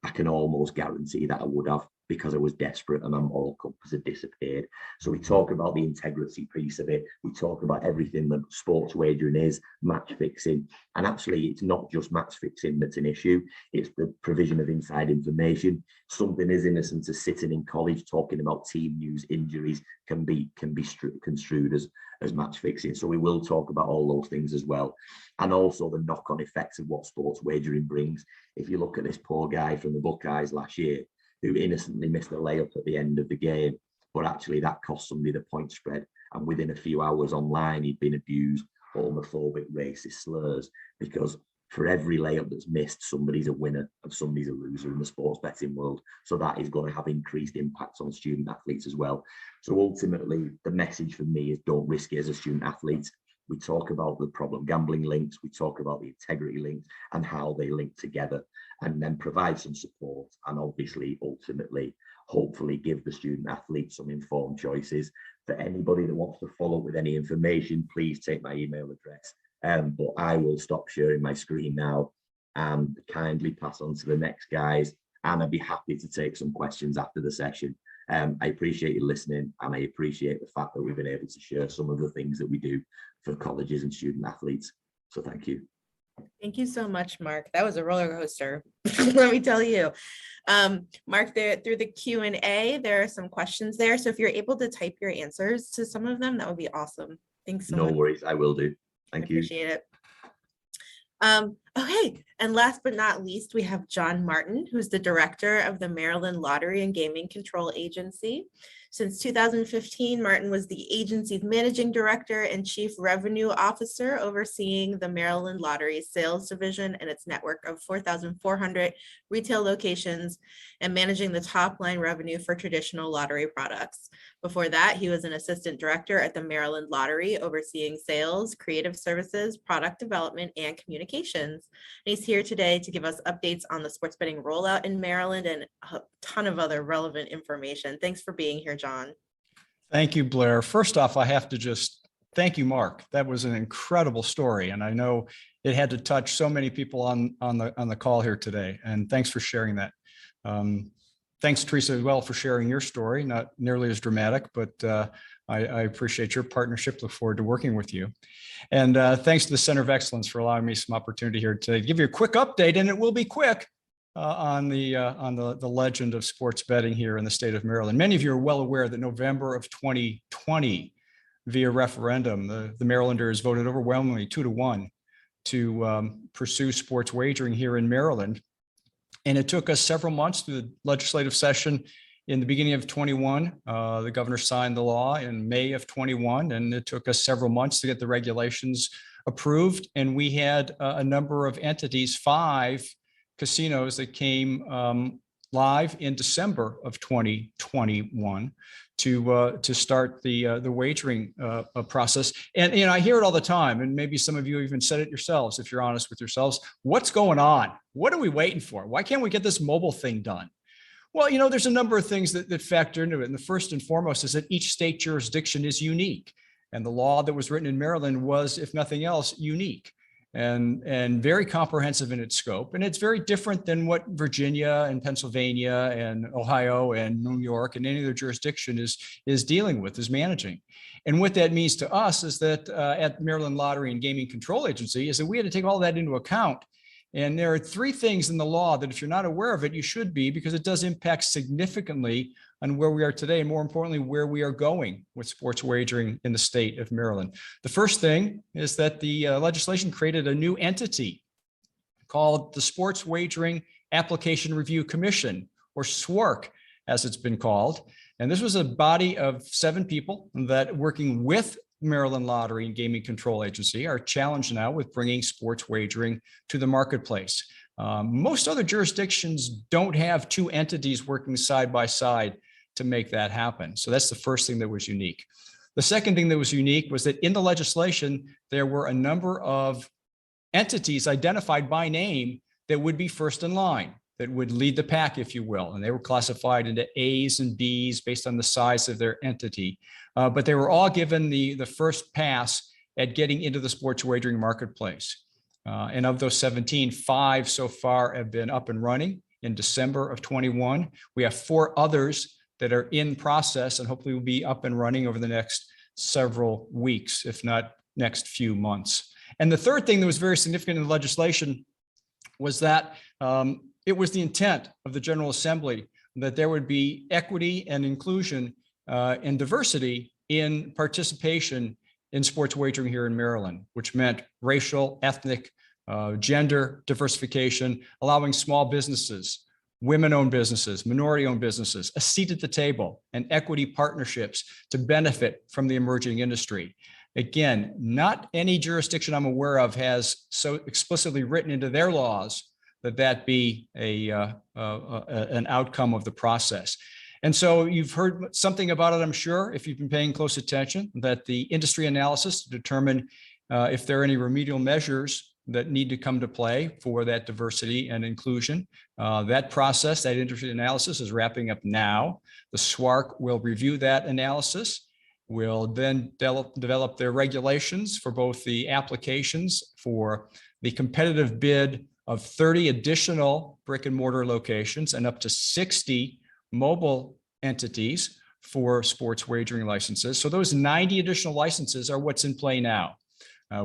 I can almost guarantee that I would have, because I was desperate and my moral compass had disappeared. So we talk about the integrity piece of it. We talk about everything that sports wagering is, match fixing. And actually, it's not just match fixing that's an issue. It's the provision of inside information. Something as innocent as sitting in college talking about team news, injuries can be construed as match fixing. So we will talk about all those things as well. And also the knock-on effects of what sports wagering brings. If you look at this poor guy from the Buckeyes last year, who innocently missed a layup at the end of the game, but actually that cost somebody the point spread. And within a few hours online, he'd been abused, homophobic, racist slurs, because for every layup that's missed, somebody's a winner and somebody's a loser in the sports betting world. So that is going to have increased impacts on student athletes as well. So ultimately, the message for me is don't risk it as a student athlete. We talk about the problem gambling links, we talk about the integrity links and how they link together, and then provide some support, and obviously, ultimately, hopefully give the student athlete some informed choices. For anybody that wants to follow up with any information, please take my email address. But I will stop sharing my screen now and kindly pass on to the next guys, and I'd be happy to take some questions after the session. I appreciate you listening, and I appreciate the fact that we've been able to share some of the things that we do for colleges and student athletes. So thank you. Thank you so much, Mark. That was a roller coaster, let me tell you. Mark, through the Q&A, there are some questions there. So if you're able to type your answers to some of them, that would be awesome. Thanks so much. No worries, I will do. Thank you. Appreciate it. Okay, and last but not least, we have John Martin, who's the director of the Maryland Lottery and Gaming Control Agency. Since 2015, Martin was the agency's managing director and chief revenue officer, overseeing the Maryland Lottery sales division and its network of 4,400 retail locations and managing the top line revenue for traditional lottery products. Before that, he was an assistant director at the Maryland Lottery, overseeing sales, creative services, product development, and communications. And he's here today to give us updates on the sports betting rollout in Maryland and a ton of other relevant information. Thanks for being here, John. Thank you, Blair. First off, I have to just thank you, Mark. That was an incredible story, and I know it had to touch so many people on the call here today. And thanks for sharing that. Thanks, Teresa, as well, for sharing your story. Not nearly as dramatic, but I appreciate your partnership. Look forward to working with you. And thanks to the Center of Excellence for allowing me some opportunity here today to give you a quick update, and it will be quick, on the legend of sports betting here in the state of Maryland. Many of you are well aware that November of 2020, via referendum, the Marylanders voted overwhelmingly 2-1 to pursue sports wagering here in Maryland. And it took us several months through the legislative session in the beginning of 21. The governor signed the law in May of 21, and it took us several months to get the regulations approved. And we had a number of entities, 5 casinos that came live in December of 2021 to start the wagering process. And I hear it all the time, and maybe some of you even said it yourselves, if you're honest with yourselves. What's going on? What are we waiting for? Why can't we get this mobile thing done? Well, there's a number of things that factor into it. And the first and foremost is that each state jurisdiction is unique. And the law that was written in Maryland was, if nothing else, unique and very comprehensive in its scope. And it's very different than what Virginia and Pennsylvania and Ohio and New York and any other jurisdiction is dealing with, is managing. And what that means to us is that at Maryland Lottery and Gaming Control Agency is that we had to take all that into account. And there are 3 things in the law that if you're not aware of it, you should be, because it does impact significantly on where we are today, and more importantly, where we are going with sports wagering in the state of Maryland. The first thing is that the legislation created a new entity called the Sports Wagering Application Review Commission, or SWARC, as it's been called. And this was a body of 7 people that, working with Maryland Lottery and Gaming Control Agency, are challenged now with bringing sports wagering to the marketplace. Most other jurisdictions don't have 2 entities working side by side to make that happen. So that's the first thing that was unique. The second thing that was unique was that in the legislation, there were a number of entities identified by name that would be first in line, that would lead the pack, if you will. And they were classified into A's and B's based on the size of their entity. But they were all given the first pass at getting into the sports wagering marketplace. And of those 17, 5 so far have been up and running in December of 21. We have 4 others that are in process and hopefully will be up and running over the next several weeks, if not next few months. And the third thing that was very significant in the legislation was that it was the intent of the General Assembly that there would be equity and inclusion and diversity in participation in sports wagering here in Maryland, which meant racial, ethnic, gender diversification, allowing small businesses, women-owned businesses, minority-owned businesses, a seat at the table, and equity partnerships to benefit from the emerging industry. Again, not any jurisdiction I'm aware of has so explicitly written into their laws that be an outcome of the process. And so you've heard something about it, I'm sure, if you've been paying close attention, that the industry analysis to determine if there are any remedial measures that need to come to play for that diversity and inclusion. That process, that industry analysis, is wrapping up now. The SWARC will review that analysis, will then develop their regulations for both the applications for the competitive bid of 30 additional brick and mortar locations and up to 60 mobile entities for sports wagering licenses. So those 90 additional licenses are what's in play now.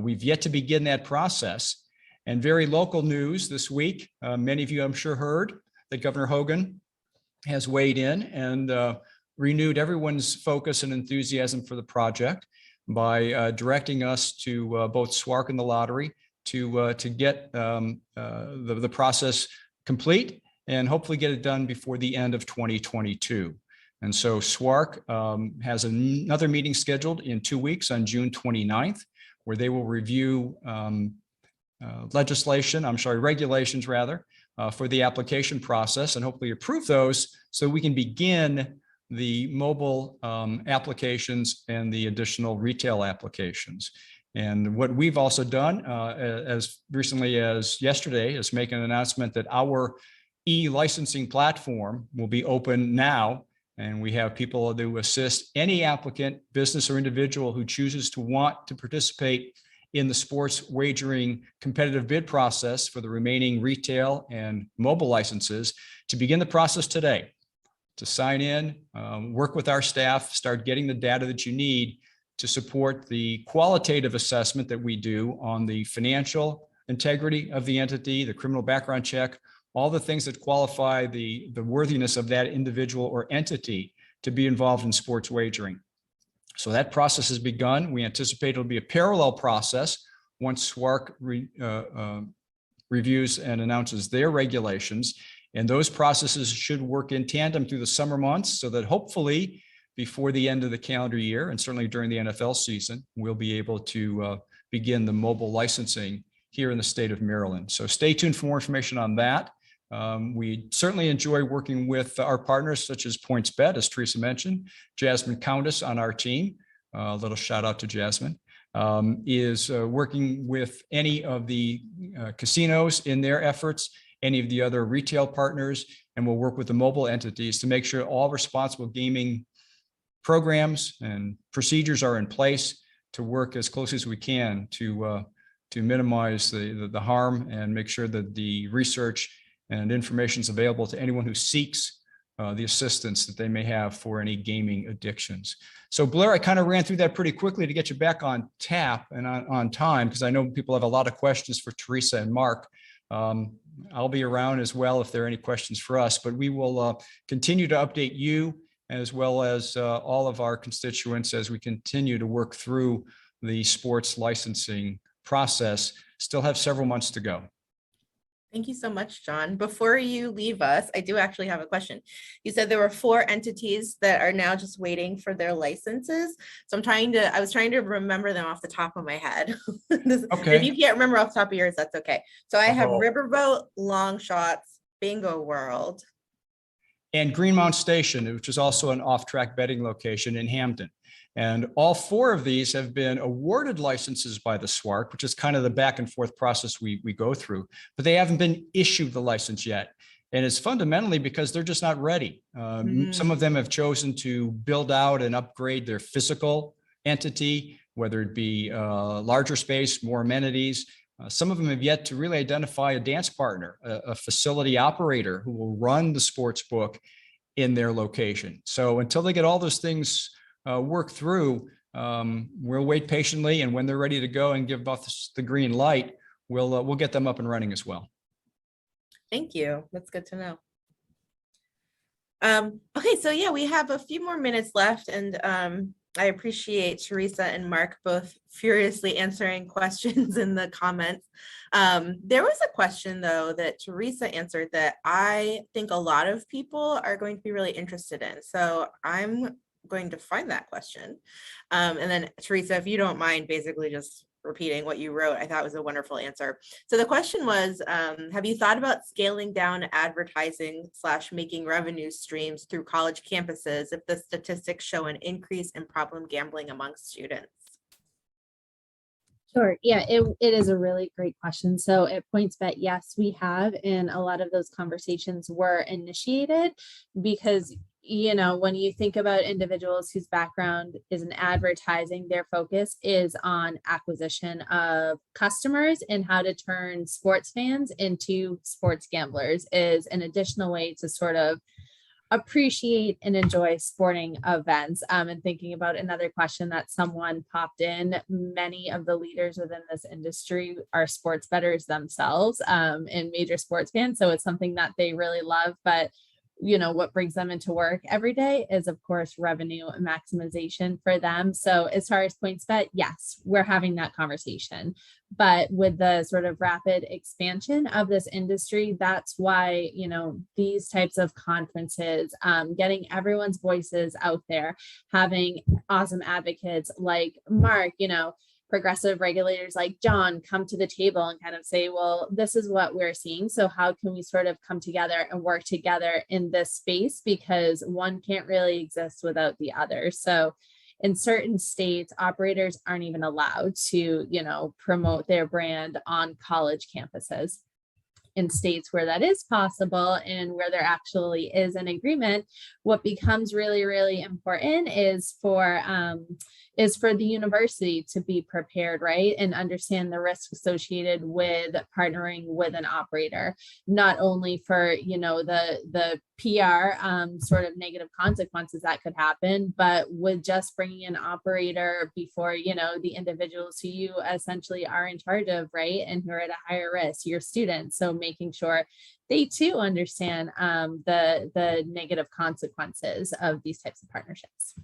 We've yet to begin that process. And very local news this week, many of you I'm sure heard that Governor Hogan has weighed in and renewed everyone's focus and enthusiasm for the project by directing us to both SWARC and the lottery to get the process complete and hopefully get it done before the end of 2022. And so SWARC has another meeting scheduled in 2 weeks on June 29th, where they will review regulations rather, for the application process and hopefully approve those so we can begin the mobile applications and the additional retail applications. And what we've also done as recently as yesterday is make an announcement that our e-licensing platform will be open now. And we have people to assist any applicant, business or individual who chooses to want to participate in the sports wagering competitive bid process for the remaining retail and mobile licenses to begin the process today, to sign in, work with our staff, start getting the data that you need to support the qualitative assessment that we do on the financial integrity of the entity, the criminal background check, all the things that qualify the worthiness of that individual or entity to be involved in sports wagering. So that process has begun. We anticipate it'll be a parallel process once SWARC reviews and announces their regulations. And those processes should work in tandem through the summer months so that hopefully before the end of the calendar year and certainly during the NFL season, we'll be able to begin the mobile licensing here in the state of Maryland. So stay tuned for more information on that. We certainly enjoy working with our partners such as PointsBet, as Teresa mentioned. Jasmine Countess on our team, a little shout out to Jasmine, is working with any of the casinos in their efforts, any of the other retail partners, and we'll work with the mobile entities to make sure all responsible gaming programs and procedures are in place to work as close as we can to minimize the harm and make sure that the research and information is available to anyone who seeks the assistance that they may have for any gaming addictions. So Blair, I kind of ran through that pretty quickly to get you back on tap and on time, because I know people have a lot of questions for Teresa and Mark. I'll be around as well if there are any questions for us, but we will continue to update you as well as all of our constituents as we continue to work through the sports licensing process. Still have several months to go. Thank you so much, John. Before you leave us, I do actually have a question. You said there were 4 entities that are now just waiting for their licenses. So I was trying to remember them off the top of my head. Okay. If you can't remember off the top of yours, that's okay. So I have Uh-oh. Riverboat, Long Shots, Bingo World. And Greenmount Station, which is also an off-track betting location in Hampton. And all 4 of these have been awarded licenses by the SWARC, which is kind of the back and forth process we go through, but they haven't been issued the license yet. And it's fundamentally because they're just not ready. Some of them have chosen to build out and upgrade their physical entity, whether it be larger space, more amenities. Some of them have yet to really identify a dance partner, a facility operator who will run the sports book in their location. So until they get all those things work through, we'll wait patiently, and when they're ready to go and give us the green light, we'll get them up and running as well. Thank you. That's good to know. Okay, so yeah, we have a few more minutes left, and I appreciate Teresa and Mark both furiously answering questions in the comments. There was a question though that Teresa answered that I think a lot of people are going to be really interested in. So I'm going to find that question. And then Teresa, if you don't mind basically just repeating what you wrote, I thought was a wonderful answer. So the question was, have you thought about scaling down advertising / making revenue streams through college campuses if the statistics show an increase in problem gambling among students? Sure. Yeah, it is a really great question. So at PointsBet, yes, we have, and a lot of those conversations were initiated because, you know, when you think about individuals whose background is in advertising, their focus is on acquisition of customers, and how to turn sports fans into sports gamblers is an additional way to sort of appreciate and enjoy sporting events. And thinking about another question that someone popped in, many of the leaders within this industry are sports bettors themselves and major sports fans. So it's something that they really love. But what brings them into work every day is, of course, revenue maximization for them. So as far as PointsBet, yes, we're having that conversation. But with the sort of rapid expansion of this industry, that's why, these types of conferences, getting everyone's voices out there, having awesome advocates like Mark, progressive regulators like John come to the table and kind of say, well, this is what we're seeing. So how can we sort of come together and work together in this space? Because one can't really exist without the other. So in certain states, operators aren't even allowed to, promote their brand on college campuses. In states where that is possible and where there actually is an agreement, what becomes really, really important is for the university to be prepared, right? And understand the risks associated with partnering with an operator, not only for, the PR sort of negative consequences that could happen, but with just bringing an operator before, the individuals who you essentially are in charge of, right? And who are at a higher risk, your students. So making sure they too understand the negative consequences of these types of partnerships.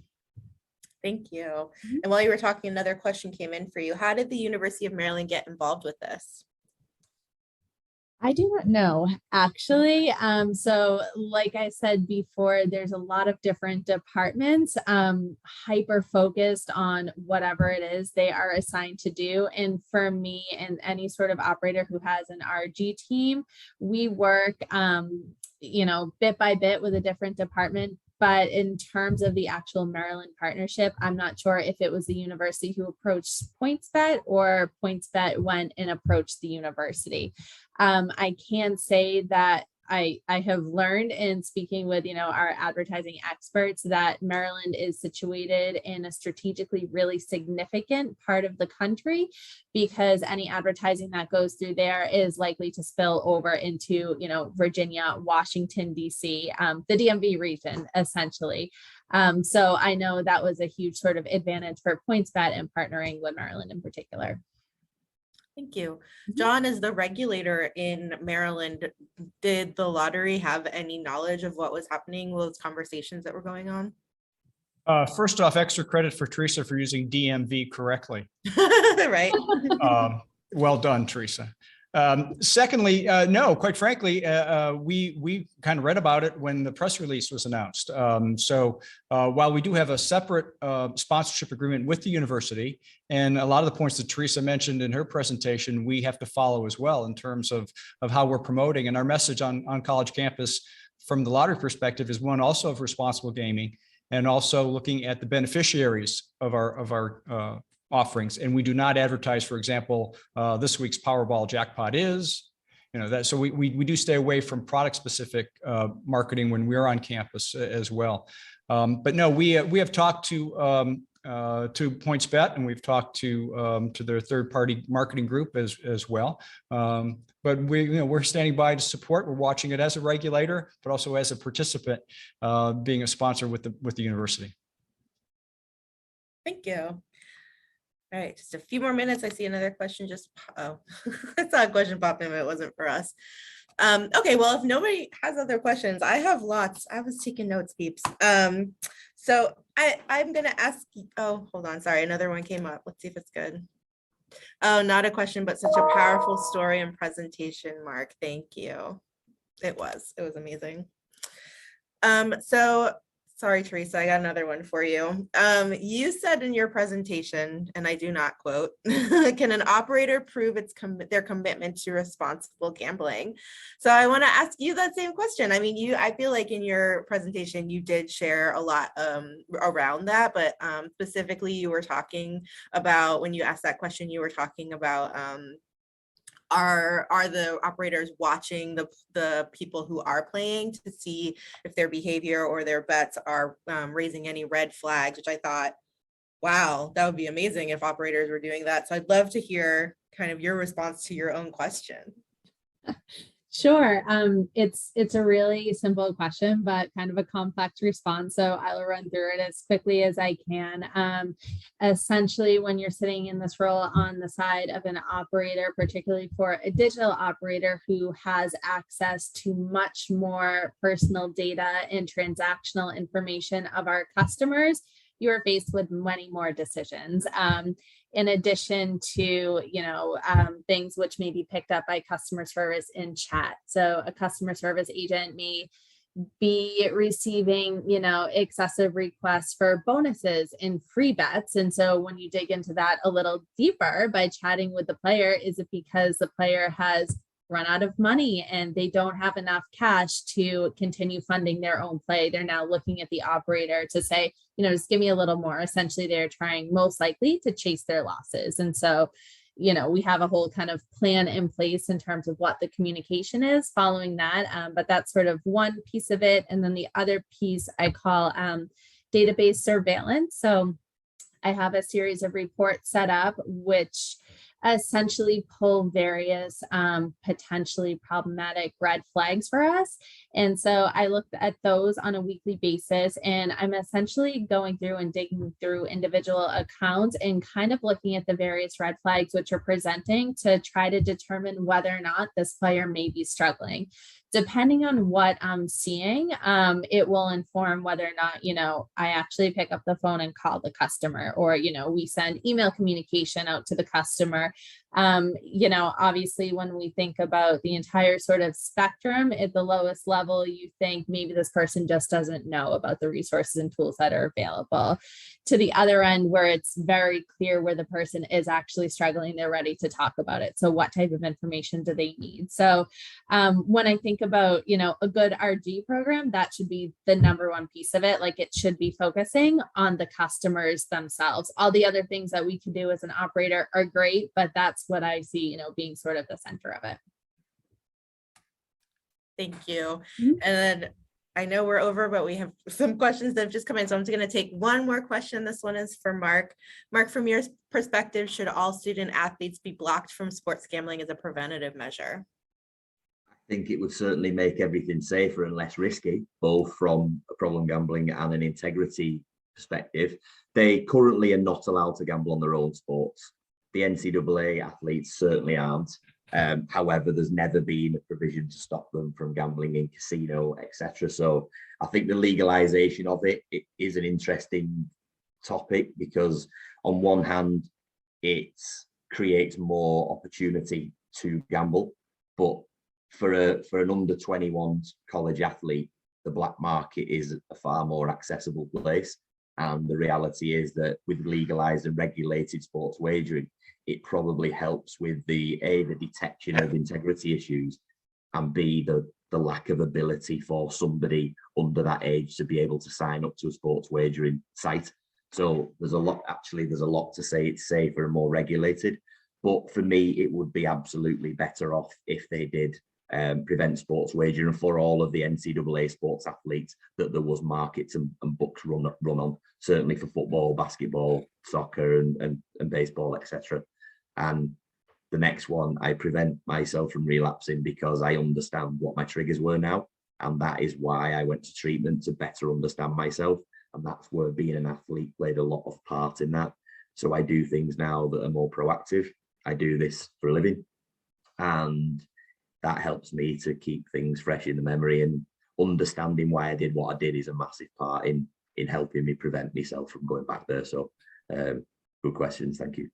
Thank you. And while you were talking, another question came in for you. How did the University of Maryland get involved with this? I do not know, actually. So like I said before, there's a lot of different departments hyper focused on whatever it is they are assigned to do. And for me and any sort of operator who has an RG team, we work, bit by bit with a different department. But in terms of the actual Maryland partnership, I'm not sure if it was the university who approached PointsBet or PointsBet went and approached the university. I can say that I have learned in speaking with, our advertising experts that Maryland is situated in a strategically really significant part of the country, because any advertising that goes through there is likely to spill over into, Virginia, Washington, D.C., the DMV region, essentially. So I know that was a huge sort of advantage for PointsBet in partnering with Maryland in particular. Thank you. John, as the regulator in Maryland, did the lottery have any knowledge of what was happening, those conversations that were going on? First off, extra credit for Teresa for using DMV correctly. Right. Well done, Teresa. Secondly, no, quite frankly, we kind of read about it when the press release was announced. So while we do have a separate sponsorship agreement with the university, and a lot of the points that Teresa mentioned in her presentation, we have to follow as well in terms of how we're promoting. And our message on college campus from the lottery perspective is one also of responsible gaming, and also looking at the beneficiaries of our offerings. And we do not advertise, for example, this week's Powerball jackpot is, that. So we do stay away from product specific marketing when we're on campus as well. But no, we have talked to PointsBet, and we've talked to their third party marketing group as well. But we're standing by to support. We're watching it as a regulator, but also as a participant, being a sponsor with the university. Thank you. All right, just a few more minutes. I see another question I saw a question pop in, but it wasn't for us. Okay, well, if nobody has other questions, I have lots. I was taking notes, peeps. So I'm gonna ask, oh, hold on, sorry, another one came up. Let's see if it's good. Oh, not a question, but such a powerful story and presentation, Mark. Thank you. It was amazing. So sorry, Teresa, I got another one for you. You said in your presentation, and I do not quote, can an operator prove their commitment to responsible gambling? So I want to ask you that same question. I mean, I feel like in your presentation, you did share a lot around that, but specifically you were talking about, when you asked that question, you were talking about are the operators watching the people who are playing to see if their behavior or their bets are raising any red flags, which I thought, wow, that would be amazing if operators were doing that. So I'd love to hear kind of your response to your own question. Sure. It's a really simple question, but kind of a complex response. So I'll run through it as quickly as I can. Essentially, when you're sitting in this role on the side of an operator, particularly for a digital operator who has access to much more personal data and transactional information of our customers, you are faced with many more decisions. In addition to, things which may be picked up by customer service in chat. So a customer service agent may be receiving, excessive requests for bonuses and free bets. And so when you dig into that a little deeper by chatting with the player, is it because the player has run out of money and they don't have enough cash to continue funding their own play? They're now looking at the operator to say, just give me a little more. Essentially, they're trying most likely to chase their losses. And so, we have a whole kind of plan in place in terms of what the communication is following that. But that's sort of one piece of it. And then the other piece I call database surveillance. So I have a series of reports set up, which essentially pull various potentially problematic red flags for us. And so I looked at those on a weekly basis, and I'm essentially going through and digging through individual accounts and kind of looking at the various red flags which are presenting to try to determine whether or not this player may be struggling. Depending on what I'm seeing, it will inform whether or not, I actually pick up the phone and call the customer, or, we send email communication out to the customer. Obviously, when we think about the entire sort of spectrum, at the lowest level, you think maybe this person just doesn't know about the resources and tools that are available. To the other end, where it's very clear where the person is actually struggling, they're ready to talk about it. So what type of information do they need? So when I think about, a good RG program, that should be the number one piece of it. Like, it should be focusing on the customers themselves. All the other things that we can do as an operator are great, but that's what I see, being sort of the center of it. Thank you. Mhm. And then I know we're over, but we have some questions that have just come in. So I'm just going to take one more question. This one is for Mark. Mark, from your perspective, should all student athletes be blocked from sports gambling as a preventative measure? I think it would certainly make everything safer and less risky, both from a problem gambling and an integrity perspective. They currently are not allowed to gamble on their own sports. The NCAA athletes certainly aren't. However, there's never been a provision to stop them from gambling in casino, etc. So I think the legalization of it is an interesting topic, because on one hand, it creates more opportunity to gamble, but for an under 21 college athlete, the black market is a far more accessible place. And the reality is that with legalized and regulated sports wagering, it probably helps with the detection of integrity issues, and B, the lack of ability for somebody under that age to be able to sign up to a sports wagering site. So there's a lot to say it's safer and more regulated. But for me, it would be absolutely better off if they did prevent sports wagering for all of the NCAA sports athletes, that there was markets and books run on, certainly for football, basketball, soccer and baseball, etc. And the next one, I prevent myself from relapsing because I understand what my triggers were now. And that is why I went to treatment, to better understand myself. And that's where being an athlete played a lot of part in that. So I do things now that are more proactive. I do this for a living. And that helps me to keep things fresh in the memory, and understanding why I did what I did is a massive part in helping me prevent myself from going back there. So good questions. Thank you.